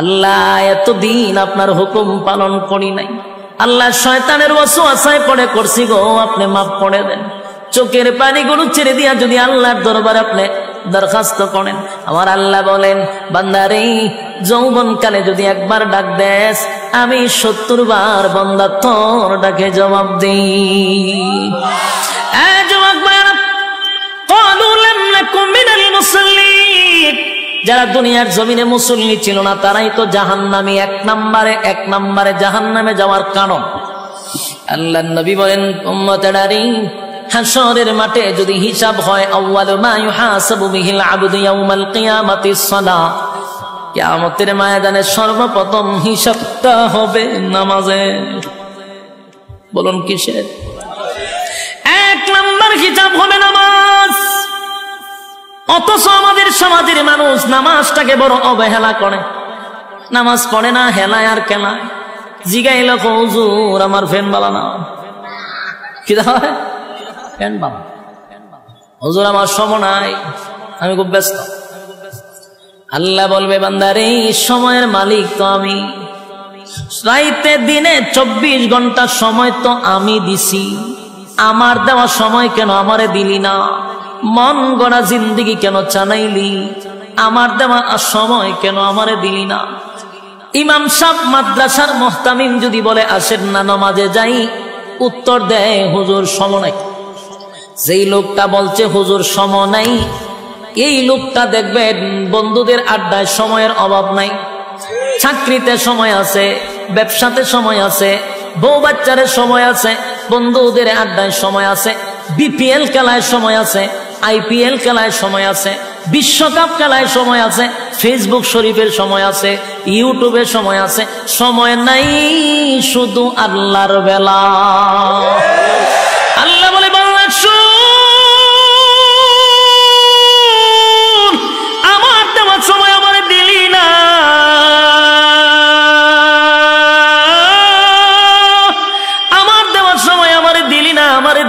আল্লাহ এতদিন আপনার হুকুম পালন করি নাই, আল্লাহ শয়তানের ওয়াসওয়াসায় পড়ে করছি গো, আপনি মাফ করে দেন। চোখের পানিগুলো ছেড়ে দিয়া যদি আল্লাহর দরবারে আপনি দরখাস্ত করেন, আমার আল্লাহ বলেন বান্দারে যৌবনকালে যদি একবার ডাক দেস, আমি 70 বার বান্দা তোর ডাকে জবাব দিই। যারা দুনিয়ার জমিনে মুসল্লি ছিল না তারাই তো জাহান্নামী, এক নম্বরে জাহান্নামে যাওয়ার কারণ। আল্লাহর নবী বলেন উম্মতেরারে হাশরের মাঠে যদি হিসাব হয়, আউয়ালু মা ইউহাসাবু বিহিল আবদু ইয়াউমাল কিয়ামাতিস সালাহ, কিয়ামতের ময়দানে সর্বপ্রথম হিসাবটা হবে নামাজে। বলুন কিসের? 1 নম্বর হিসাব হবে নামাজ। অথচ আমাদের সমাজের মানুষ নামাজটাকে বড় অবহেলা করে, নামাজ পড়ে না, হেলায় আর কেলায়। জিগাইল হুজুর আমার ফ্যান বালা না, কি হয় ফ্যান বালা, হুজুর আমার সময় নাই, আমি খুব ব্যস্ত। আল্লাহ বলবে বান্দারে সময়ের মালিক তো আমি, রাইতে দিনে 24 ঘন্টা সময় তো আমি দিছি, আমার দেওয়া সময় কেন আমারে দিলি না? মন গড়া জিন্দেগি কেন চালাইলি? আমার দেওয়া সময় কেন আমারে দিলি না? ইমাম সাহেব মাদ্রাসার মুহতামিম যদি বলে আসেন না নামাজে যাই, উত্তর দেয় হুজুর সময় নাই। যেই লোকটা বলছে হুজুর সময় নাই, এই লোকটা দেখবেন বন্ধুদের আড্ডায় সময়ের অভাব নাই, চাকরিতে সময় আছে, ব্যবসাতে সময় আছে, বউ বাচ্চারের সময় আছে, বন্ধুদের আড্ডায় সময় আছে, বিপিএল খেলায় সময় আছে, আইপিএল খেলায় সময় আছে, বিশ্বকাপ খেলায় সময় আছে, ফেসবুক শরীফের সময় আছে, ইউটিউবের সময় আছে। সময় নাই শুধু আল্লাহর বেলা। আল্লাহ বলে বাংলা শুন, আমার দেওয়ার সময় আমার দিলি না, আমারে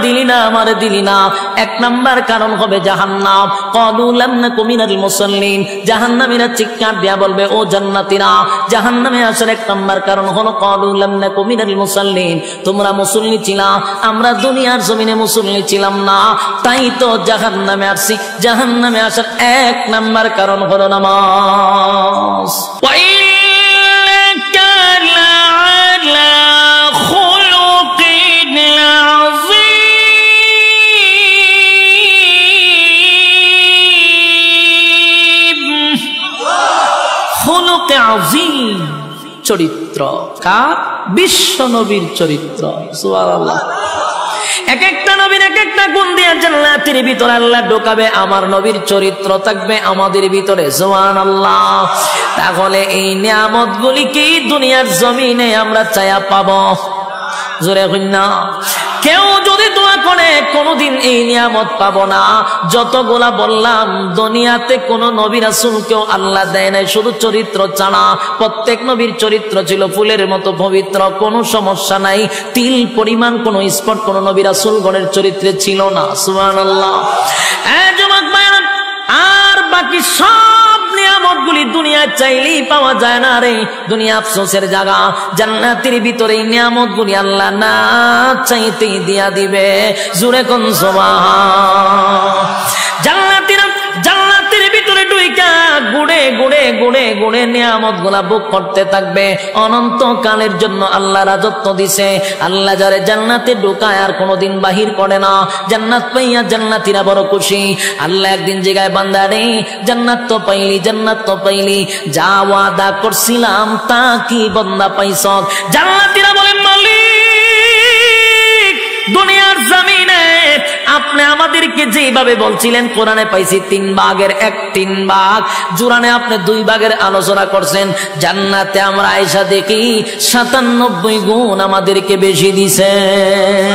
দিলি না। 1 নাম্বার কারণ হবে জাহান্নাম। ক্বালু লাম নাকু মিনাল মুসাল্লিন, জাহান্নামীরা চিৎকার দিয়া বলবে ও জান্নাতীরা, জাহান্নামে আসার 1 নাম্বার কারণ হলো ক্বালু লাম নাকু মিনাল মুসাল্লিন, তোমরা মুসল্লি ছিলা, আমরা দুনিয়ার জমিনে মুসল্লি ছিলাম না, তাই তো জাহান্নামে আসছি। জাহান্নামে আসার 1 নাম্বার কারণ হলো নামাজ। চরিত্র কার? বিশ্ব নবীর চরিত্র। সুবহানাল্লাহ। এক একটা নবীর এক একটা গুণ দিয়ে জান্নাতের ভিতরে আল্লাহ ঢোকাবে, আমার নবীর চরিত্র থাকবে আমাদের ভিতরে। সুবহানাল্লাহ। তাহলে এই নিয়ামতগুলি কি দুনিয়ার জমিনে আমরা চায়া পাবো? জোরে কই না। কেউ যদি দোয়া করে কোনদিন এই নিয়ামত পাবো না। যতগুলা বললাম দুনিয়াতে কোন নবী রাসূলকেও আল্লাহ দেয় নাই শুধু চরিত্র ছাড়া। প্রত্যেক নবীর চরিত্র ছিল ফুলের মতো পবিত্র, কোনো সমস্যা নাই। তিল পরিমাণ কোন স্পট কোন নবী রাসূলগণের চরিত্রে ছিল না। সুবহানাল্লাহ। যুবক ভাইরা, আর বাকি সব নিয়ামতগুলি দুনিয়ায় চাইলেই পাওয়া যায় না রে। দুনিয়া আফসোসের জায়গা। জান্নাতের ভিতরে এই নিয়ামতগুলি আল্লাহ না চাইতেই দিয়া দিবে। জোরে কোন সুবহান। জান্নাতের ভিতরে ঢুইকা গুড়ে গুড়ে গুড়ে গুড়ে নিয়ামতগুলা ভোগ করতে থাকবে অনন্তকালের জন্য। আল্লাহ রাজত্ব দিছে। আল্লাহ যারে জান্নাতে ঢুকায় আর কোনোদিন বাহির করে না। জান্নাত পাইয়া জান্নাতীরা বড় খুশি। আল্লাহ একদিন জিগায়, বান্দারে জান্নাত তো পাইলি, জান্নাত তো পাইলি, যা ওয়াদা করছিলাম তা কি বান্দা পাইছ? জান্নাতীরা বলেন, মালিক দুনিয়ার জমিনে আপনি আমাদেরকে যেভাবে বলছিলেন কোরআনে পাইছি 3 ভাগের 1 ভাগ, জুরানে আপনি 2 ভাগের আলোচনা করছেন। জান্নাতে আমরা আয়েশা দেখি 97 গুণ আমাদেরকে বেশি দিছেন।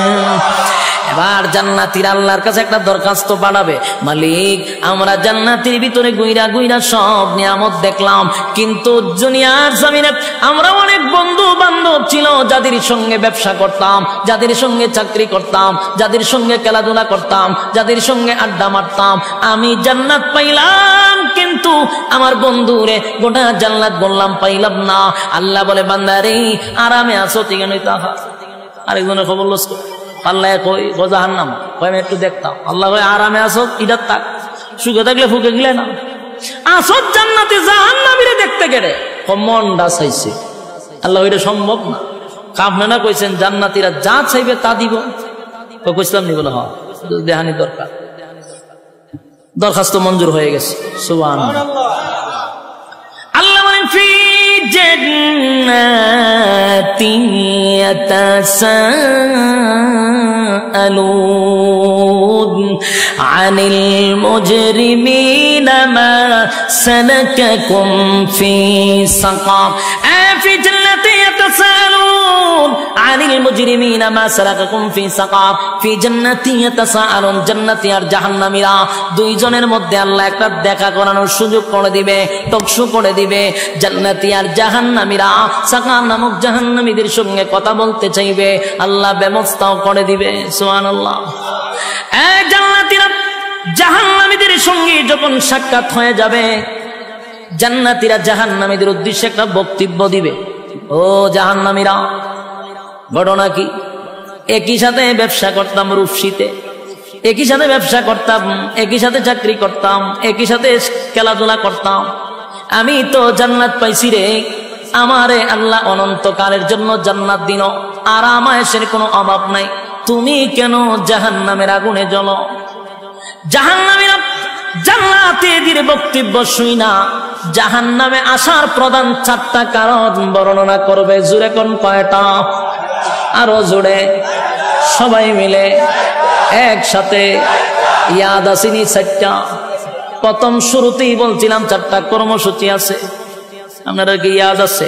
এবার জান্নাতীরা আল্লাহর কাছে একটা দরখাস্ত পাঠাবে, মালিক আমরা জান্নাতের ভিতরে গুইরা গুইরা সব নিয়ামত দেখলাম, কিন্তু দুনিয়ার জমিনে আমরা অনেক বন্ধু বান্ধব ছিল যাদের সঙ্গে ব্যবসা করতাম, যাদের সঙ্গে চাকরি করতাম, যাদের সঙ্গে খেলাধুলা করতাম, যাদের সঙ্গে আড্ডা মারতাম, আমি জান্নাত পাইলাম কিন্তু আমার বন্ধুরে গোটা জান্নাত বললাম পাইলাম না। আল্লাহ বলে বান্দারে আরামে আছো ঠিক নয় তাহা। আরেকজনের খবর লস আল্লাহ কই জাহান্নাম কই আমি একটু দেখতাম, আল্লাহ কই আরামে আছো ইদার তাক, সুখে থাকলে ফুকে গেলে না আসো জান্নাতে, জাহান্নামীরে দেখতে গেলে মনটা চাইছে। আল্লাহ এটা সম্ভব না, আপনারা কইছেন জান্নাতীরা যা চাইবে তা দিব, কইছিলাম নি বলে হ দেহানি দরকার, দরখাস্ত মঞ্জুর হয়ে গেছে। সুবহানাল্লাহ। আল্লাহ বলেন ফি জান্নাতি ইয়াতাসাআলুন আনিল মুজরিমিনা মা সালাকাকুম ফি সাকার। ফি জান্নাতি ইয়াতাসাআলুন আনিল মুজরিমিনা মা সালাকাকুম ফি সাকার। ফি জান্নাতি ইয়াতাসাআলুন, জান্নাতি আর জাহান্নামীরা দুইজনের মধ্যে আল্লাহ একটা দেখা করানোর সুযোগ করে দিবে, টকশো করে দিবে। জান্নাতি আর জাহান্নামীরা সাকার নামক জাহান্নামীদের সঙ্গে কথা বলতে চাইবে, আল্লাহ ব্যবস্থাও করে দিবে। সুবহানাল্লাহ। এই জান্নাতীরা জাহান্নামীদের সঙ্গে যখন সাক্ষাৎ হয়ে যাবে, জান্নাতীরা জাহান্নামীদের উদ্দেশ্যে একটা বক্তব্য দিবে। ও জাহান্নামীরা, ঘটনা কি? একই সাথে ব্যবসা করতাম রূপসীতে, একই সাথে ব্যবসা করতাম, একই সাথে চাকরি করতাম, একই সাথে খেলাধুলা করতাম, আমি তো জান্নাত পাইছি রে, আমারে আল্লাহ অনন্তকালের জন্য জান্নাত দিন, আর আরামায়েশের কোনো অভাব নাই, তুমি কেন জাহান্নামের আগুনে জ্বলো? জাহান্নামীরা জান্নাতীদের বক্তব্য শুই না জাহান্নামে আসার প্রধান 4টা কারণ বর্ণনা করবে। জোরে কোন কয়টা? আরো জোরে সবাই মিলে একসাথে ইয়াদ আসেনি 4টা। প্রথম শুরুতেই বলছিলাম 4টা কর্মসূচি আছে, আপনারা কি ইয়াদ আছে?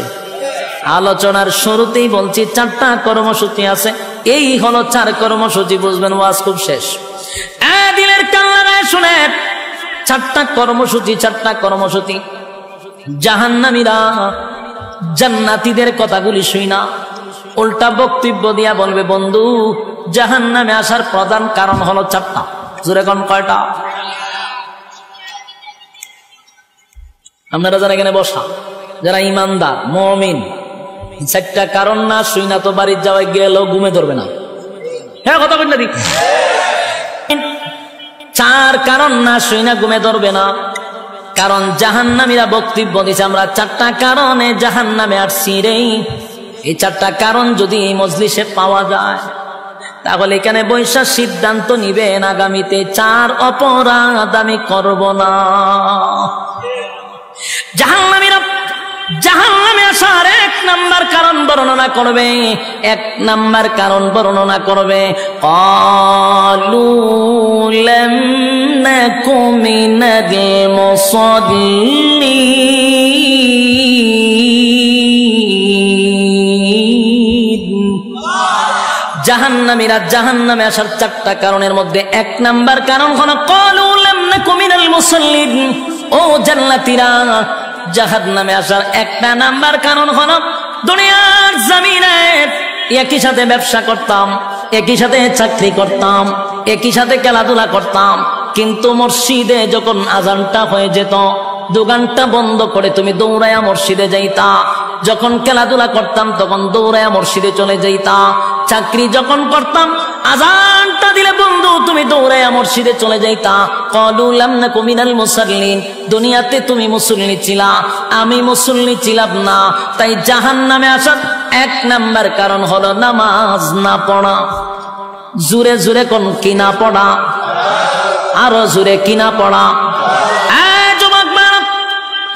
আলোচনার শুরুতেই বলছি 4টা কর্মসূচি আছে, এই হলো 4 কর্মসূচি, বুঝবেন ওয়াজ খুব শেষ। দিলের কান লাগায় শুনেন, 4টা কর্মসূচি, 4টা কর্মসূচি। জাহান্নামীরা জান্নাতীদের কথাগুলি শুই না, উল্টা বক্তব্য দিয়া বলবে, বন্ধু জাহান্নামে আসার প্রধান কারণ হলো 4টা। জোরে কোন কয়টা? আপনারা যারা এখানে বসা, যারা ইমানদার মুমিন, 4টা কারণ না শুই না তো বাড়ির যাওয়ায় গেলেও ঘুমে ধরবে না। হ্যাঁ কথা বলেন না, 4 কারণ না শুই না ঘুমে ধরবে না। কারণ জাহান্নামীরা বক্তব্য দিছে আমরা 4টা কারণে জাহান্নামে আসছি রে। এই 4টা কারণ যদি এই মজলিসে পাওয়া যায়, তাহলে এখানে বৈশা সিদ্ধান্ত নিবেন আগামীতে 4 অপরাধ আমি করব না। জাহান্নামীরা জাহান্নামে আসার 1 নাম্বার কারণ বর্ণনা করবে, 1 নাম্বার কারণ বর্ণনা করবে, ক্বালু লাম নাকু মিনাল মুসাল্লিন। জাহান্নামীরা জাহান্নামে আসার 4টা কারণের মধ্যে 1 নাম্বার কারণ হলো ক্বালু লাম নাকু মিনাল মুসাল্লিন। ও জান্নাতীরা, জাহান্নামে আসার 1টা নাম্বার কারণ হলো দুনিয়ার জমিনে একই সাথে ব্যবসা করতাম, একই সাথে চাকরি করতাম, একই সাথে খেলাধুলা করতাম, কিন্তু মসজিদে যখন আজানটা হয়ে যেত, দোকানটা বন্ধ করে তুমি দৌড়ায়া মসজিদে যাইতা। যখন খেলাধুলা করতাম তখন দৌড়ায়া মসজিদে চলে যাইতা। চাকরি যখন করতাম, আজানটা দিলে বন্ধু তুমি দৌড়ায়া মসজিদে চলে যাইতা। ক্বালু লাম নাকু মিনাল মুসাল্লিন। দুনিয়াতে তুমি মুসল্লি ছিলা, আমি মুসল্লি ছিলাম না, তাই জাহান্নামে আসার 1 নাম্বার কারণ হলো নামাজ না পড়া। জোরে জোরে কোন কি না পড়া? আরো জোরে কি না পড়া?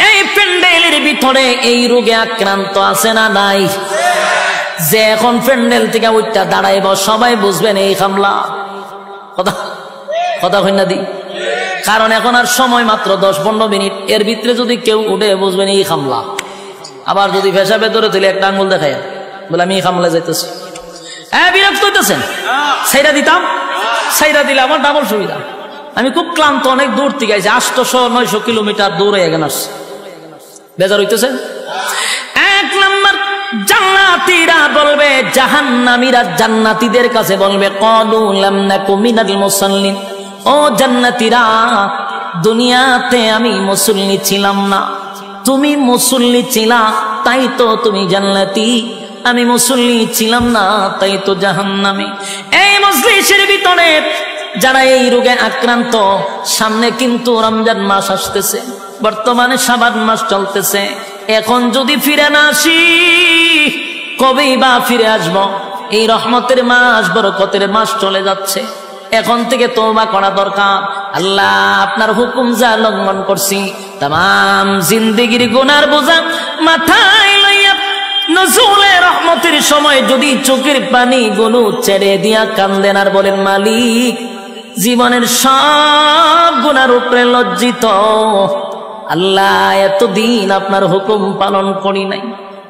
এই প্যান্ডেলের ভিতরে এই রোগে আক্রান্ত আছে না নাই? যে এখন প্যান্ডেল থেকে উঠটা দাঁড়াইব সবাই বুঝবেন এই হামলা। কথা কথা হই না দি? কারণ এখন আর সময় মাত্র 10-15 মিনিট, এর ভিতরে যদি কেউ উঠে বুঝবেন এই হামলা। আবার যদি পেশাবে ধরে তুলে একটা আঙ্গুল দেখায় বলে আমি এই হামলা যাইতেছি, বিরক্ত হইতেছেন, সেইটা দিতাম ছাইরা দিলে আমার ডাবল সুবিধা। আমি খুব ক্লান্ত, অনেক দূর থেকে আইছি, 800-900 কিলোমিটার দূরে এখানে আসছি, বেজার হইতেছে। এক নাম্বার, জান্নাতীরা বলবে, জাহান্নামীরা জান্নাতীদের কাছে বলবে, ক্বালু লাম নাকু মিনাল মুসাল্লিন, ও জান্নাতীরা, দুনিয়াতে আমি মুসল্লি ছিলাম না, তুমি মুসল্লি ছিলা তাই তো তুমি জান্নাতি, আমি মুসল্লি ছিলাম না তাই তো জাহান্নামী। এই মজলিসের ভিতরে যারা এই রোগে আক্রান্ত, সামনে কিন্তু রমজান মাস আসতেছে, বর্তমানে শাবান মাস চলতেছে, এখন যদি ফিরে না আসি কবেই বা ফিরে আসব? এই রহমতের মাস, বরকতের মাস চলে যাচ্ছে, এখন থেকে তওবা করা দরকার। আল্লাহ আপনার হুকুম যা লঙ্ঘন করছি, তামাম জিন্দেগির গুনার বোঝা মাথায় লইয়া নজুলে রহমতের সময় যদি চোখের পানি গুলো ছেড়ে দিয়া কান্দেন আর বলেন, মালিক জীবনের সব গুনার উপরে লজ্জিত, আল্লাহ এতদিন আপনার হুকুম পালন করি নাই,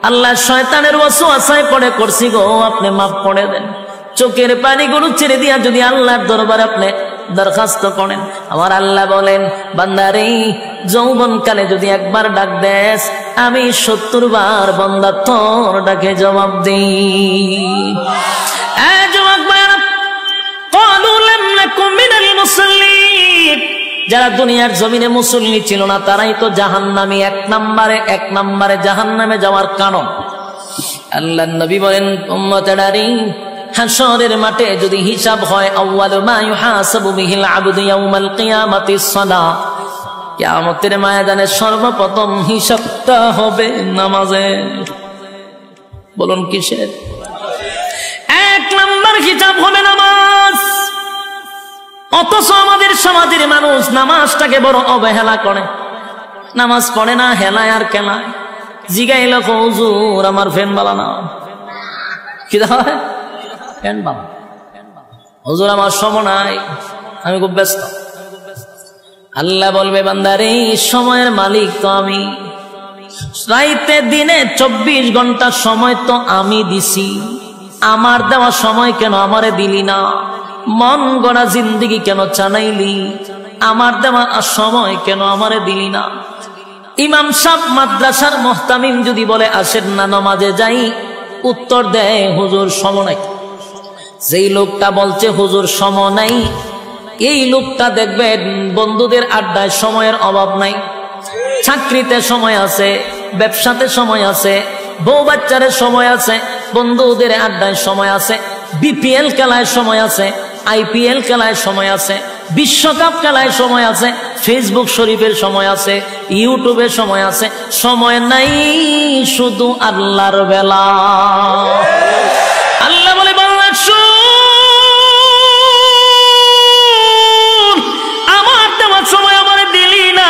আল্লাহ শয়তানের ওয়াসওয়াসায় পড়ে করছি গো, আপনি মাফ করে দেন। চোখের পানিগুলো ছেড়ে দিয়া যদি আল্লাহর দরবারে আপনি দরখাস্ত করেন, আমার আল্লাহ বলেন, বান্দারে যৌবন কালে যদি একবার ডাক দেস, আমি 70 বার বান্দা তোর ডাকে জবাব দিই। যারা দুনিয়ার জমিনে মুসল্লি ছিল না তারাই তো জাহান্নামী, এক নম্বরে জাহান্নামে যাওয়ার কারণ। আল্লাহর নবী বলেন, উম্মতেরারে, হাশরের মাঠে যদি হিসাব হয়, আউয়ালু মা ইউহাসাবু বিহিল আবদু ইয়াউমাল কিয়ামাতিস সালাহ, কিয়ামতের ময়দানে সর্বপ্রথম হিসাবটা হবে নামাজে। বলুন কিসের? 1 নম্বর হিসাব হবে নামাজ। অথচ আমাদের সমাজের মানুষ নামাজটাকে বড় অবহেলা করে, নামাজ পড়ে না, হেলায় আর কেলায়। জিগাইল, হুজুর আমার ফ্যান বালা না, কি হয় ফ্যান বালা, হুজুর আমার সময় নাই, আমি খুব ব্যস্ত। আল্লাহ বলবে, বান্দারে সময়ের মালিক তো আমি, রাইতে দিনে 24 ঘন্টা সময় তো আমি দিছি, আমার দেওয়া সময় কেন আমারে দিলি না? মন গড়া জিন্দেগি কেন চালাইলি? আমার দেওয়া সময় কেন আমারে দিলি না? ইমাম সাহেব মাদ্রাসার মুহতামিম যদি বলে আসেন না নামাজে যাই, উত্তর দেয়, হুজুর সময় নাই। যেই লোকটা বলছে হুজুর সময় নাই, এই লোকটা দেখবেন বন্ধুদের আড্ডায় সময়ের অভাব নাই, চাকরিতে সময় আছে, ব্যবসাতে সময় আছে, বউ বাচ্চারে সময় আছে, বন্ধুদের আড্ডায় সময় আছে, বিপিএল খেলায় সময় আছে, আইপিএল খেলায় সময় আছে, বিশ্বকাপ খেলায় সময় আছে, ফেসবুক শরীফের সময় আছে, ইউটিউবের সময় আছে, সময় নাই শুধু আল্লাহর বেলা। আল্লাহ বলে, বান্দা শুন, আমার দেওয়ার সময় আমার দিলি না,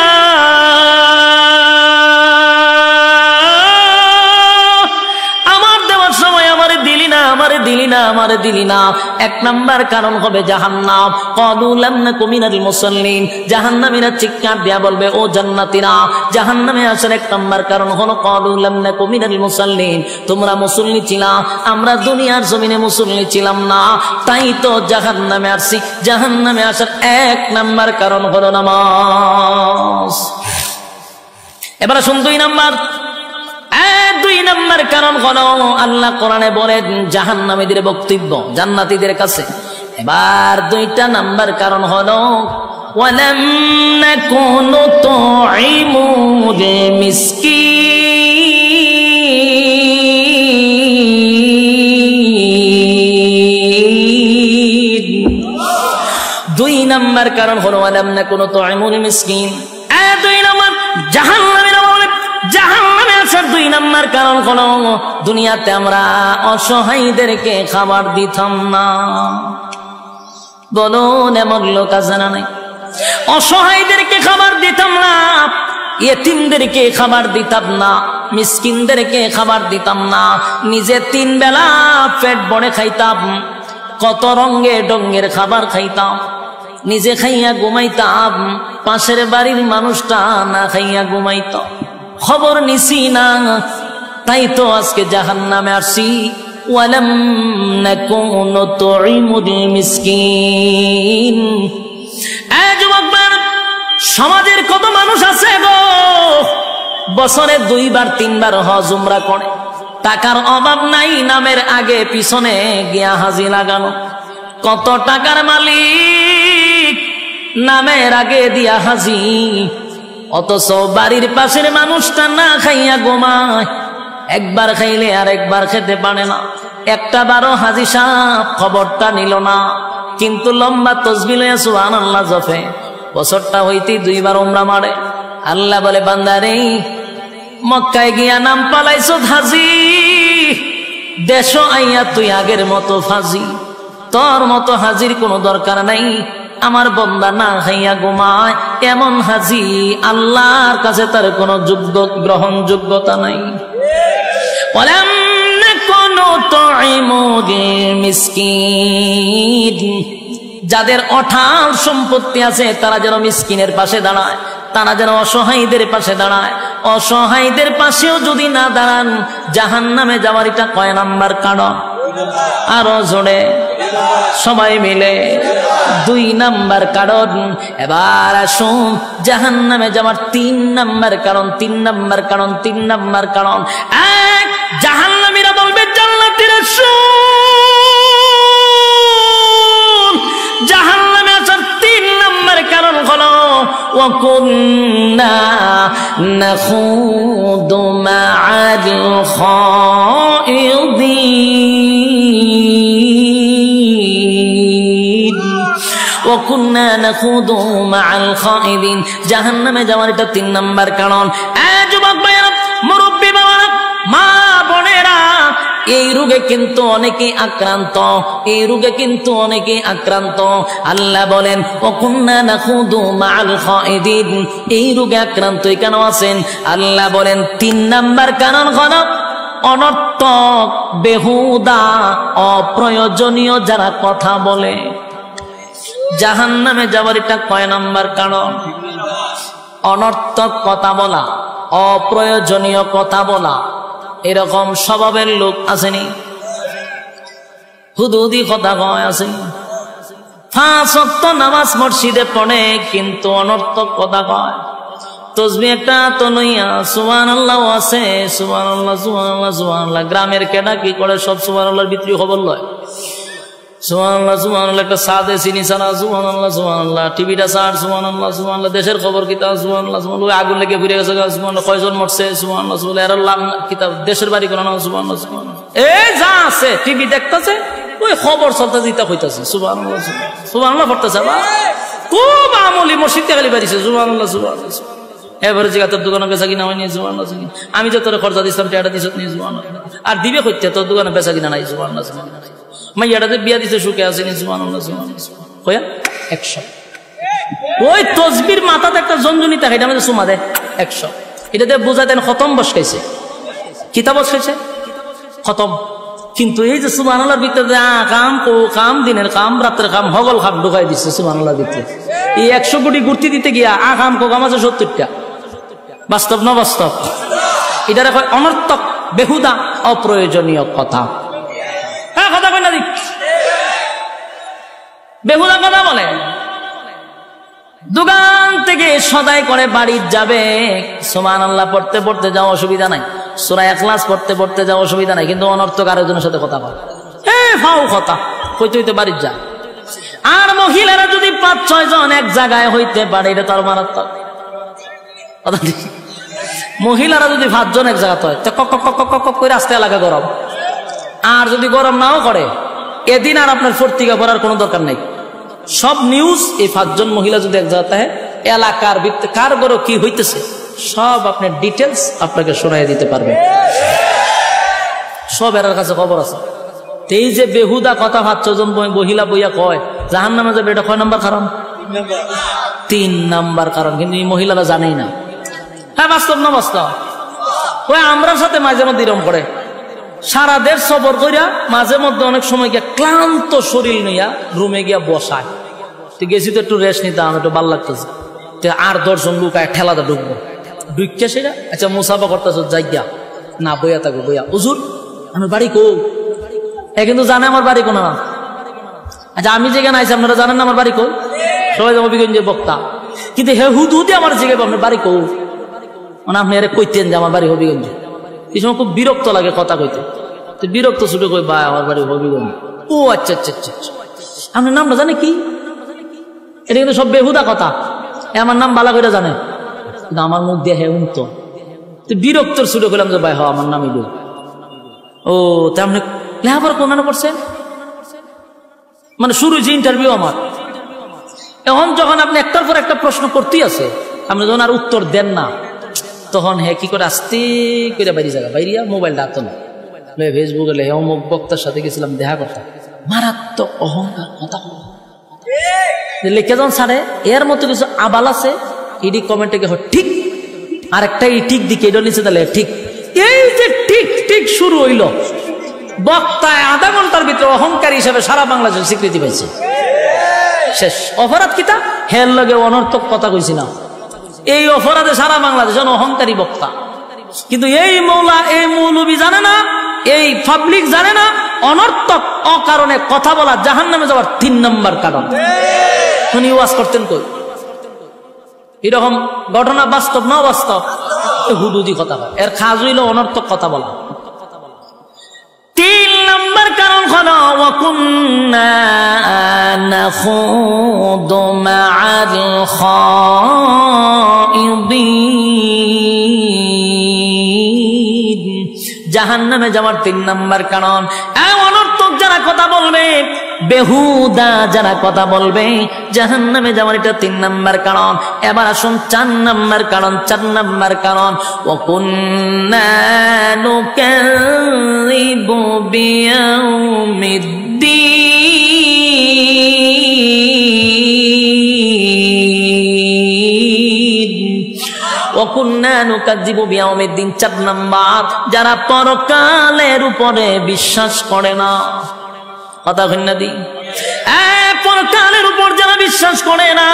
দিলি না। 1 নম্বর কারণ হবে জাহান্নাম। ক্বালু লাম নাকু মিনাল মুসাল্লিন, জাহান্নামীরা চিৎকার দিয়া বলবে, ও জান্নাতীরা, জাহান্নামে আসার 1 নম্বর কারণ হলো ক্বালু লাম নাকু মিনাল মুসাল্লিন, তোমরা মুসল্লি ছিলা, আমরা দুনিয়ার জমিনে মুসল্লি ছিলাম না, তাই তো জাহান্নামে আসছি। জাহান্নামে আসার 1 নম্বর কারণ হলো নামাজ। এবার শুন 2 নম্বর। 2 নম্বর কারণ হলো, আল্লাহ কোরআনে বলেন জাহান্নামীদের বক্তব্য জান্নাতীদের কাছে। এবার 2টা নাম্বার কারণ হলো, ওয়ালাম নাকুনু তুইমুল মিসকিন। 2 নম্বর কারণ হলো, ওয়ালাম নাকুনু তুইমুল মিসকিন। 2 নম্বর জাহান্নামীরা বলে, জাহান্নামে আসার 2 নম্বর কারণ হলো, দুনিয়াতে আমরা অসহায়দেরকে খাবার দিতাম না। বলুন এমন লোক আছে না নাই? অসহায়দেরকে খাবার দিতাম না, ইয়েতিমদেরকে খাবার দিতাম না, মিসকিনদেরকে খাবার দিতাম না, নিজে 3 বেলা পেট ভরে খাইতাম, কত রঙে ডঙ্গের খাবার খাইতাম, নিজে খাইয়া ঘুমাইতাম, পাশের বাড়ির মানুষটা না খাইয়া ঘুমাইত, খবর নিছি না, তাই তো আজকে জাহান্নামে আসছি। ওয়ালাম নাকুনু নুতঈমুল মিসকিন। এই যুবকরা, সমাজের কত মানুষ আছে গো, বছরে 2বার 3বার হজ উমরা করে, টাকার অভাব নাই, নামের আগে পিছনে গিয়া হাজি লাগানো। কত টাকার মালিক, নামের আগে দিয়া হাজি, অথচ বাড়ির পাশের মানুষটা না খাইয়া ঘুমায়, একবার খাইলে আর একবার খেতে পারে না। একটা বারো হাজি সাহেব খবরটা নিল না, কিন্তু লম্বা তসবিহ লইয়া সুবহানাল্লাহ জপে, বছরটা হইতে 2বার উমরা মারে। আল্লাহ বলে, বান্দারে, মক্কায় গিয়া নাম পালাইছো হাজি, দেশ আইয়া তুই আগের মতো ফাজি, তোর মতো হাজির কোনো দরকার নাই। আমার বান্দা না খাইয়া ঘুমায়, এমন হাজি আল্লাহর কাছে তার কোনো গ্রহণযোগ্যতা নাই। ওয়ালাম নাকুনু নুতঈমুল মিসকিন। যাদের অঢাল সম্পত্তি আছে তারা যেন মিসকিনের পাশে দাঁড়ায়, তারা যেন অসহায়দের পাশে দাঁড়ায়। অসহায়দের পাশেও যদি না দাঁড়ান, জাহান্নামে যাওয়ার এটা কয় নাম্বার কারণ? আরো জোরে সবাই মিলে 2 নাম্বার কারণ। এবার আসুন জাহান্নামে যাওয়ার 3 নাম্বার কারণ। 3 নাম্বার কারণ, 3 নাম্বার কারণ। এক, জাহান্নামীরা বলবে জান্নাতীরা শুন, জাহান্নামে আসার 3 নাম্বার কারণ হলো ওয়া কুন্না নাখুদু মা'আল খাইদিন, ওয়া কুন্না নাখুদু মা'আল খাইদিন। জাহান্নামে যাওয়ার এটা 3 নাম্বার কারণ। যুবক ভাইরা, মুরব্বী বাবারা, মা বোনেরা, এই রোগে কিন্তু অনেকেই আক্রান্ত, এই রোগে কিন্তু অনেকেই আক্রান্ত। আল্লাহ বলেন, ওয়া কুন্না নাখুদু মা'আল খাইদিন। এই রোগে আক্রান্ত কেন আছেন? আল্লাহ বলেন 3 নাম্বার কারণ হলো অনর্থক, বেহুদা, অপ্রয়োজনীয় যারা কথা বলে। জাহান্নামে যাওয়ার এটা কয় নাম্বার কারণ? অনর্থক কথা বলা, অপ্রয়োজনীয় কথা বলা। এরকম স্বভাবের লোক আসেনি? হুদুদি কথা কয় আসেনি? 5 ওয়াক্ত নামাজ মসজিদে পড়ে, কিন্তু অনর্থক কথা কয়। তসবিহ একটা তো লইয়া সুবহানাল্লাহ আছে, সুবহানাল্লাহ সুবহানাল্লাহ সুবহানাল্লাহ। গ্রামের কেডা কি করে? সব সুবহানাল্লাহর ভিতরে খবর লয়। সুবহানাল্লাহ সুবহানাল্লাহ, একটা সাদে চিনি ছাড়া সুবহানাল্লাহ সুবহানাল্লাহ, টিভিটা ছাড় সুবহানাল্লাহ সুবহানাল্লাহ, দেশের খবর কিতাব সুবহানাল্লাহ সুবহানাল্লাহ, আগুন লেগে ঘুরে গেছে সুবহানাল্লাহ, কয়জন মরছে সুবহানাল্লাহ সুবহানাল্লাহ, এর লাম কিতাব, দেশের বাড়ি কোন সুবহানাল্লাহ সুবহানাল্লাহ। এই যা আছে টিভি দেখতেছে, ওই খবর চলতে দিতে হইতাছে সুবহানাল্লাহ সুবহানাল্লাহ পড়তেছে। খুব আমলি মসজিদ খালি বাড়িছে সুবহানাল্লাহ সুবহানাল্লাহ। এবারে জিগা তোর দোকানে বেচা কিনা হয়নি সুবহানাল্লাহ, আমি যে তোর খরচা দিচ্ছিলাম এটা দিছ নি সুবহানাল্লাহ, আর দিবে কইতে তোর দোকানে বেচা কিনা নাই সুবহানাল্লাহ সুবহানাল্লাহ। মাইয়াটাতে বিয়া দিতে সুখে আসেনি সুবহানাল্লাহ সুবহানাল্লাহ, কয়া 100। ওই তসবির মাথাতে একটা জঞ্জনি থাকে, এটা আমাদের সুমা দেয় 100। এটাতে বোঝাতেন খতম বসকাইছে, কিতাব বসকাইছে খতম। কিন্তু এই যে সুবহানাল্লাহর ভিতরে কাম ও কাম, দিনের কাম, রাতের কাম, হগল কাম ঢুকাই দিচ্ছে সুবহানাল্লাহর ভিতরে। এই 100 কোটি ঘুরতে দিতে গিয়া কাম কো কাম আছে 70টা। বাস্তব না বাস্তব? এটার অনর্থক, বেহুদা, অপ্রয়োজনীয় কথা। হ্যাঁ, কথা কই না দিক, বেহুদা কথা বলে। দোকান থেকে সদাই করে বাড়ি যাবে, সুবহানাল্লাহ পড়তে পড়তে যাও, অসুবিধা নাই। সূরা ইখলাস পড়তে পড়তে যাও, অসুবিধা নাই। কিন্তু অনর্থক আরেকজনের সাথে কথা বলে, ফাও কথা কইতে হইতে বাড়ি যা। আর মহিলারা যদি 5-6 জন এক জায়গায় হইতে পারে, এটা তার মারাত্মক। মহিলারা যদি 5 জন এক জায়গাতে হয়, কক কক কক কক কক করে রাস্তা এলাকা গরম। আর যদি গরম নাও করে, এদিন আর আপনার পত্রিকা পড়ার কোনো দরকার নেই। সব নিউজ এই 5 জন মহিলা যদি এক জায়গাতে হয়, এলাকার ভিত্তি কার বড় কি হইতেছে সব আপনার ডিটেলস আপনাকে শোনাই দিতে পারবে। সব এর কাছে খবর আছে। এই যে বেহুদা কথা 5 জন মহিলা বইয়া কয় জাহান্নামে যাবে, এটা কয় নাম্বার কারণ? 3 নাম্বার কারণ। কিন্তু এই মহিলারা জানেই না। হ্যাঁ, বাস্তব না বাস্তব? ওই আমরার সাথে মাঝে মধ্যে এরকম করে, সারা দেশ সফর করিয়া মাঝে মধ্যে অনেক সময় গিয়া ক্লান্ত শরীর নিয়া রুমে গিয়া বসায়। গেছি তো একটু রেস্ট নিতাম, একটু ভাল লাগতেছে। আর 10 জন লুকায় ঠেলাতে ঢুকবো, ঢুকে সেটা আচ্ছা মুসাফা করতেছ, যাই গিয়া না বইয়া থাকবো, বইয়া হুজুর আমার বাড়ি কো, এ কিন্তু জানে আমার বাড়ি কোন না। আচ্ছা আমি যেখানে আইছি আপনারা জানেন না আমার বাড়ি কই? সবাই হবিগঞ্জের বক্তা, কিন্তু হে হুদুদি আমার জিজ্ঞাসা আপনার বাড়ি কই, মানে আপনি আরে কইতেন যে আমার বাড়ি হবিগঞ্জ। এই সময় খুব বিরক্ত লাগে কথা কইতে, তো বিরক্ত ছুটে কই ভাই আমার বাড়ি হবিগঞ্জ। ও আচ্ছা আচ্ছা আচ্ছা, আপনার নামটা জানে কি? এটা কিন্তু সব বেহুদা কথা। আমার নাম বালা করে জানে, কিন্তু আমার মুখ দিয়ে হে উনতো, বিরক্তর ছুটে কইলাম যে ভাই হ আমার নামই বল। ও তা আপনি লেখাপড়া কোন করছেন? মানে শুরু যে ইন্টারভিউ আমার, এখন যখন আপনি একটার পর একটা প্রশ্ন করতেই আছে, আপনি যখন আর উত্তর দেন না, তখন হ্যাঁ কি করে আস্তে করে বাইরে জায়গা বাইরিয়া মোবাইলটা হাত না ফেসবুকে লেহে অমুক বক্তার সাথে গেছিলাম দেখা করতাম, মারাত্মক অহংকার কথা লিখে যখন ছাড়ে। এর মতো কিছু আবাল আছে, ইডি কমেন্টে ঠিক, আর একটা ঠিক দিকে এটা নিচে তাহলে ঠিক। এই যে ঠিক ঠিক শুরু হইল, বক্তায় আধা ঘন্টার ভিতরে অহংকারী হিসেবে সারা বাংলাদেশের স্বীকৃতি পাইছে। শেষ অপরাধ কিতা? হের লগে অনর্থক কথা কইছি না, এই অপরাধে সারা বাংলাদেশ অহংকারী বক্তা। কিন্তু এই মৌলা এই মৌলবী জানে না, এই পাবলিক জানে না, অনর্থক অকারণে কথা বলা জাহান্নামে যাওয়ার 3 নম্বর কারণ। উনি ওয়াজ করতেন কই? এরকম ঘটনা বাস্তব না বাস্তব? হুদুদি কথা বলে, এর খাজ হইল অনর্থক কথা বলা। 3 নম্বর কারণ হলো ওয়াকুন্না নাখুদু মা'আল খাইদিন। জাহান্নামে যাওয়ার 3 নম্বর কারণ অনর্থক যারা কথা বলবে, বেহুদা যারা কথা বলবে, জাহান্নামে যাওয়ার এটা 3 নম্বর কারণ। এবার আসুন 4 নম্বর কারণ। 4 নম্বর কারণ ওয়াকুন্না নুকাযযিবু বিয়াউমিদ্দিন। ওয়াকুন্না নুকাযযিবু বিয়াউমিদ্দিন। 4 নম্বর, যারা পরকালের উপরে বিশ্বাস করে না। কথা কইনা দি, পরকালের উপর যারা বিশ্বাস করে না,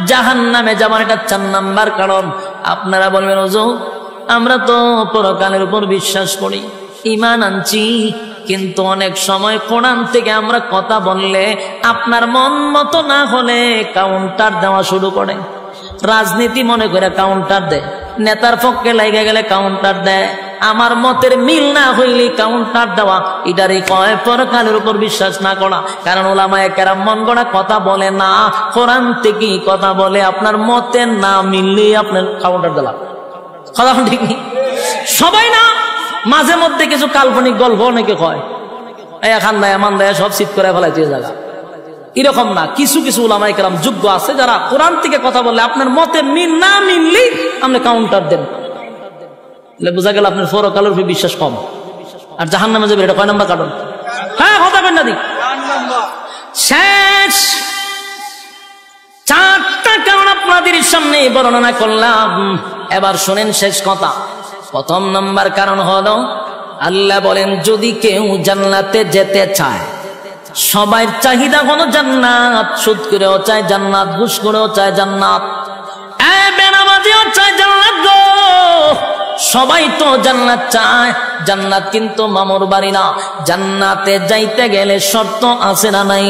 জাহান্নামে যাবার এটা 4 নম্বর কারণ। আপনারা বলবেন হুজুর আমরা তো পরকালের উপর বিশ্বাস করি, ঈমান আনছি, কিন্তু অনেক সময় কোরআন থেকে আমরা কথা বললে আপনার মন মতো না হলে কাউন্টার দেওয়া শুরু করে। রাজনীতি মনে করে কাউন্টার দেয়, নেতার পক্ষে লাগে গেলে কাউন্টার দেয়, আমার মতের মিল না হইলে কাউন্টার দেওয়া। এটারই কয় পরকালের উপর বিশ্বাস না করা। কারণ উলামায়ে কেরাম মন গড়া কথা বলে না, কোরআন থেকে কথা বলে। আপনার মতের না মিললে আপনার কাউন্টার দিলাম। কথা ঠিক নেই? সবাই না, মাঝে মধ্যে কিছু কাল্পনিক গল্প অনেকে কয়, এখান দেয় এমন দেয় সব সিট করে ফেলাই দিয়ে জায়গা। এরকম না, কিছু কিছু উলামায়ে কেরাম যোগ্য আছে যারা কোরআন থেকে কথা বলে আপনার মতের মিল না মিললেই আপনি কাউন্টার দেন। বোঝা গেল আপনার পরকালের উপর বিশ্বাস কম, আর জাহান্নামে যাবে। এটা কয় নম্বর কারণ? হ্যাঁ কথা বেন না দি। শেষ 4টা কারণ আপনাদের সামনে বর্ণনা করলাম। এবার শোনেন শেষ কথা। 1ম নম্বর কারণ হলো, আল্লাহ বলেন যদি কেউ জান্নাতে যেতে চায়, সবার চাহিদা হলো জান্নাত। সুদ করেও চায় জান্নাত, ঘুষ করেও চায় জান্নাত, বেনামাজিও চায় জান্নাত গো। সবাই তো জান্নাত চায়, জান্নাত কিন্তু মামুর বাড়ি না। জান্নাতে যাইতে গেলে শর্ত আছে না নাই?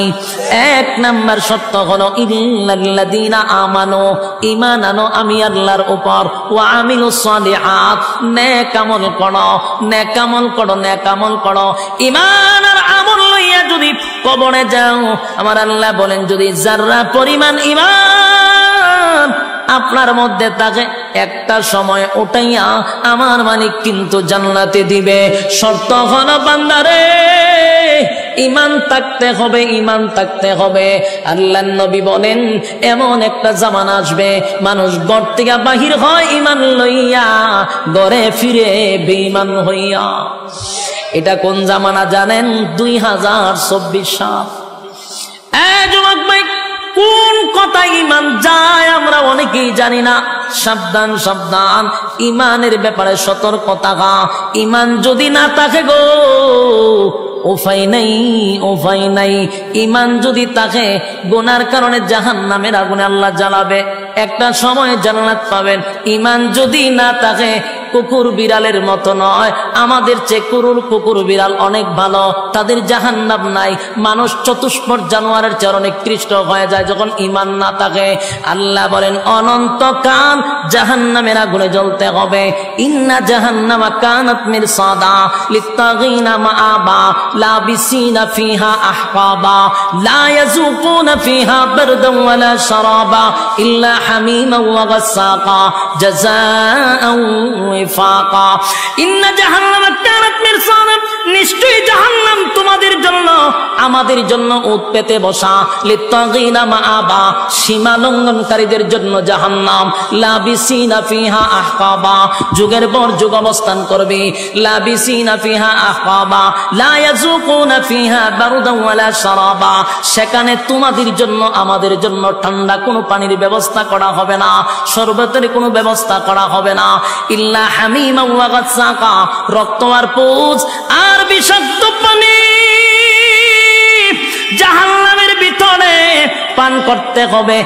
1 নম্বর শর্ত হলো ইল্লাল্লাযীনা আমানু, ঈমান আনো আমি আল্লাহর উপর, ওয়া আমিলুস সালিহাত, নেক আমল করো, নেক আমল করো, নেক আমল করো। ঈমান আর আমল লইয়া যদি কবরে যাও, আমার আল্লাহ বলেন যদি যারা পরিমাণ ঈমান আপনার মধ্যে থাকে, একটা সময় ওটাইয়া আমার মালিক কিন্তু জান্নাতে দিবে। শর্ত হলো বান্দারে ঈমান থাকতে হবে, ঈমান থাকতে হবে। আল্লাহর নবী বলেন এমন একটা জামানা আসবে, মানুষ ঘর থেকে বাহির হয় ঈমান লইয়া, ঘরে ফিরে বেঈমান হইয়া। এটা কোন জামানা জানেন? 2024 সাল। যুবক ভাই, কোন কথা ঈমান যায় আমরা অনেকেই জানি না। সাবধান সাবধান, ঈমানের ব্যাপারে সতর্কতা। ঈমান যদি না থাকে গো, উপায় নাই, উপায় নাই। ঈমান যদি থাকে, গুনার কারণে জাহান্নামের আগুনে আল্লাহ জ্বালাবে, একটা সময় জান্নাত পাবেন। ঈমান যদি না থাকে, কুকুর বিড়ালের মতো নয়, আমাদের চেয়ে কুকুর বিড়াল অনেক ভালো, তাদের জাহান্নাম নাই। মানুষ চতুষ্পদ জানোয়ারের চেয়ে নিকৃষ্ট হয়ে যায় যখন ঈমান না থাকে। আল্লাহ বলেন অনন্তকাল জাহান্নামের আগুনে জ্বলতে হবে। ইন্না জাহান্নামা কানাত মিরসাদা লিত্তাগিনা মাআবা লাবিসিনা ফিহা আহকাবা লা ইয়াযুকুনা ফিহা বারদান ওয়ালা শারাবা ইল্লা হামিমান ওয়া গাসসাকা জাযাআন ওয়াফাকা। ইন্না জাহান্নামা কানাত মিরসাদা, নিশ্চয়ই জাহান্নাম তোমাদের জন্য আমাদের জন্য উৎ পেতে বসা। লিত্তাগিনা মাআবা, সীমা লঙ্ঘনকারীদের জন্য জাহান্নাম। লাবিসিনা ফিহা আহকাবা, যুগের পর যুগ অবস্থান করবে। লাবিসিনা ফিহা আহকাবা লা ইয়াযুকুনা ফিহা বারদান ওয়ালা শারাবা, সেখানে তোমাদের জন্য আমাদের জন্য ঠান্ডা কোনো পানির ব্যবস্থা করা হবে না, শরবতের কোনো ব্যবস্থা করা হবে না। ইল্লা হামিমা ওয়া গাসসাকা, রক্ত আর পুজ আর বিষাক্ত পানি জাহান্নামের ভিতরে পান করতে হবে।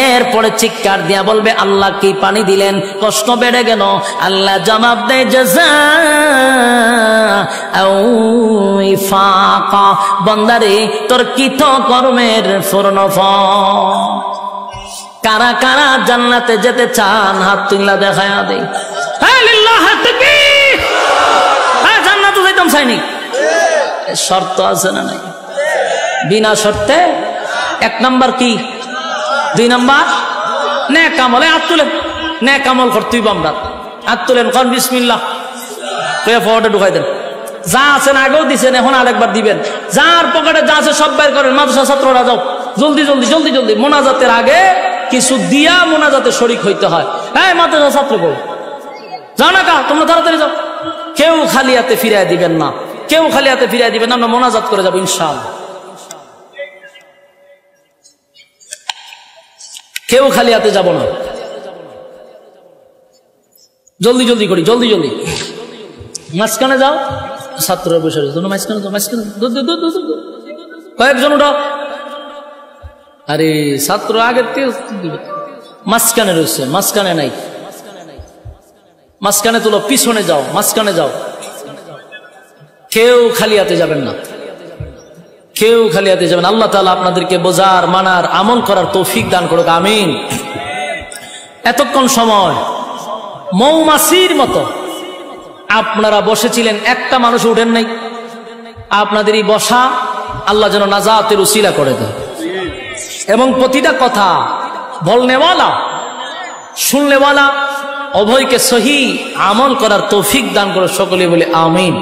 এরপরে চিৎকার দিয়া বলবে আল্লাহ কি পানি দিলেন, কষ্ট বেড়ে গেল। আল্লাহ জবাব দেয় জাযাআন ওয়াফাকা, বান্দারে তোর কৃত কর্মের পূর্ণফল। কারা কারা জান্নাতে যেতে চান হাত তুললা দেখায়া দেই। হ্যাঁ লিল্লাহ তাকবীর। হ্যাঁ জান্নাতে যাইতাম চাইনি, শর্ত আছে না নাই? বিনা শর্তে। এক নাম্বার কি, দুই নাম্বার নেক আমল। হাত তুলেন, নেক আমল করতেই আমরা হাত তুলেন, কোন বিসমিল্লাহ কইয়া ফটো ঢুকাই দেন। যা আছেন আগেও দিছেন, এখন আরেকবার দিবেন। যার পকেটে যা আছে সব বের করেন। মাদ্রাসা ছাত্ররা যাও, জলদি জলদি জলদি জলদি। মোনাজাতের আগে কিছু দিয়া মোনাজাতে শরীক হইতে হয়। হ্যাঁ মাদ্রাসা ছাত্র বল যাও না কা, তোমরা তাড়াতাড়ি যাও। কেউ খালি হাতে ফিরাই দিবেন না, কেউ খালি হাতে ফিরাই দিবেন না। আমরা মোনাজাত করে যাবো ইনশাআল্লাহ। কেউ খালি হাতে যাব না, জলদি জলদি করি, জলদি জলদি। মাঝখানে যাও, ছাত্ররা বসে রয়েছে, মাঝখানে যাও, মাঝখানে কয়েকজন ওটা। আরে ছাত্র আগের থেকে মাঝখানে রয়েছে, মাঝখানে নাই, মাঝখানে তুলো, পিছনে যাও, মাঝখানে যাও। কেউ খালি হাতে যাবেন না, কেউ খালি হাতে যাবেন। আল্লাহ তাআলা আপনাদেরকে বোঝার, মানার, আমল করার তৌফিক দান করুক, আমিন। এতক্ষণ সময় মৌমাছির মতো আপনারা বসেছিলেন, একটা মানুষ উঠেন নাই। আপনাদের এই বসা আল্লাহ যেন নাজাতের উসিলা করে দেয়, এবং প্রতিটা কথা বলনেওয়ালা শুননেওয়ালা উভয়কে সহি আমল করার তৌফিক দান করে সকলে বলে আমিন।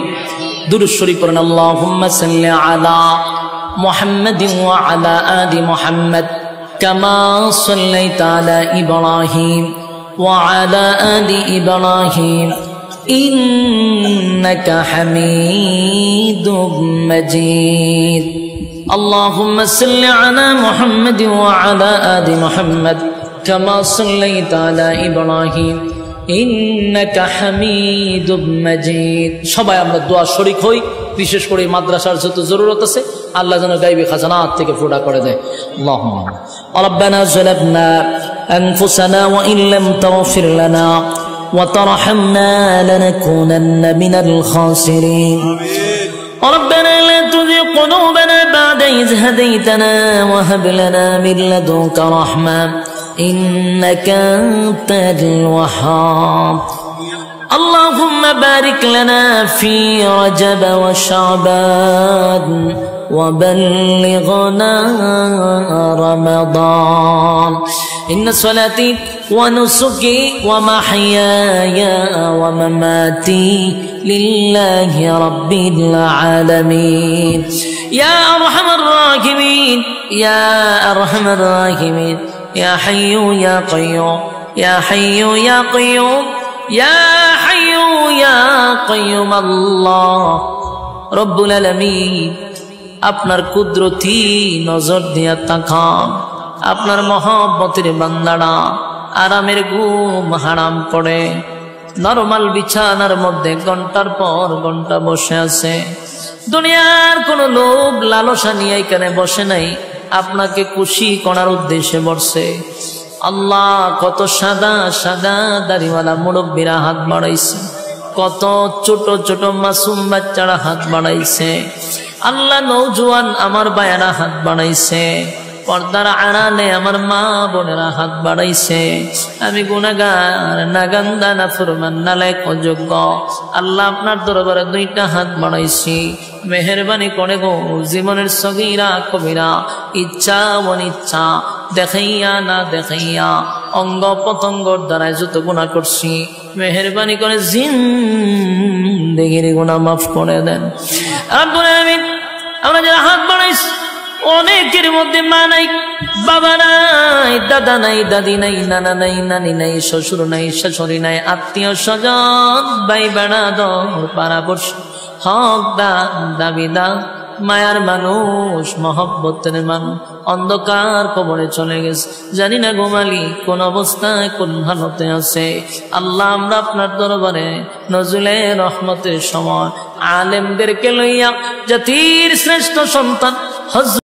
দুরূদ শরীফ পড়েন। আল্লাহুম্মা সাল্লি আলা মুহাম্মাদিন ওয়া আলা আলি মুহাম্মাদ কামা সাল্লাইতা আলা ইব্রাহিম ওয়া আলা আলি ইব্রাহিম ইন্নাকা হামিদুম মাজিদ। আল্লাহুম্মা সাল্লি আলা মুহাম্মাদিন ওয়া আলা আলি মুহাম্মাদ কামা সাল্লাইতা আলা ইব্রাহিম ইন্নাকা হামিদুম মাজিদ। সবাই আমরা দোয়া শরীক হই, বিশেষ করে মাদ্রাসার যত জরুরত আছে আল্লাহ যেন গায়বী খাজানাত থেকে ফুটা করে দেয়। আল্লাহুম্মা রাব্বানা যালামনা আনফুসানা ওয়া ইন লাম তাগফির লানা ওয়া তারহামনা লানাকুনান্না মিনাল খাসিরিন। ربنا لا تزغ قلوبنا بعد إذ هديتنا وهب لنا من لدنك رحمة إنك أنت الوهاب. اللهم بارك لنا في رجب وشعبان وبلغنا رمضان. إن صلاتي ونسكي ومحياي ومماتي لله رب العالمين. يا أرحم الراحمين يا أرحم الراحمين يا حي يا قيوم يا حي يا قيوم يا حي يا قيوم الله رب العالمين. আপনার কুদরতি নজর দিয়া তাকান, আপনার মহব্বতের বান্দারা আরামের ঘুম হারাম পড়ে নরমাল বিছানার মধ্যে ঘন্টার পর ঘন্টা বসে আছে। দুনিয়ার কোন লোভ লালসা নিয়ে এখানে বসে নাই, আপনাকে খুশি করার উদ্দেশ্যে বসে। আল্লাহ কত সাদা সাদা দাড়িওয়ালা মুরব্বীরা হাত বাড়াইছে, কত ছোট ছোট মাসুম বাচ্চারা হাত বাড়াইছে, আল্লাহ নওজোয়ান আমার বায়েরা হাত বাড়াইছে, পর্দার আড়ালে আমার মা বোনেরা হাত বাড়াইছে। আমি গুনাহগার, নাগান্দা, নাফরমান, নালায়েক, অযোগ্য। আল্লাহ আপনার দরবারে দুইটা হাত বাড়াইছি, মেহেরবানি করে গো জীবনের সগীরা কবিরা, ইচ্ছা অনিচ্ছা, দেখাইয়া না দেখাইয়া, অঙ্গ প্রত্যঙ্গর দ্বারা যত গুনাহ করছি, মেহেরবানি করে জিন্দেগির গুনাহ মাফ করে দেন রব্বুল আলামিন। আমরা যারা হাত বাড়াইছি অনেকের মধ্যে মা নাই, বাবা নাই, দাদা নাই, দাদি নাই, নানা নাই, নানি নাই, শ্বশুর নাই, শাশুড়ি নাই, আত্মীয় স্বজন, ভাই বেড়াদর, পাড়াপড়শি, হকদার, দাবিদার, মায়ার মানুষ, মহব্বতের মানুষ অন্ধকার কবরে চলে গেছে। জানি না গোমালি কোন অবস্থায় কোন হালতে আছে। আল্লাহ আমরা আপনার দরবারে নজরুলে রহমতের সময় আলেমদেরকে লইয়া জাতির শ্রেষ্ঠ সন্তান হযরত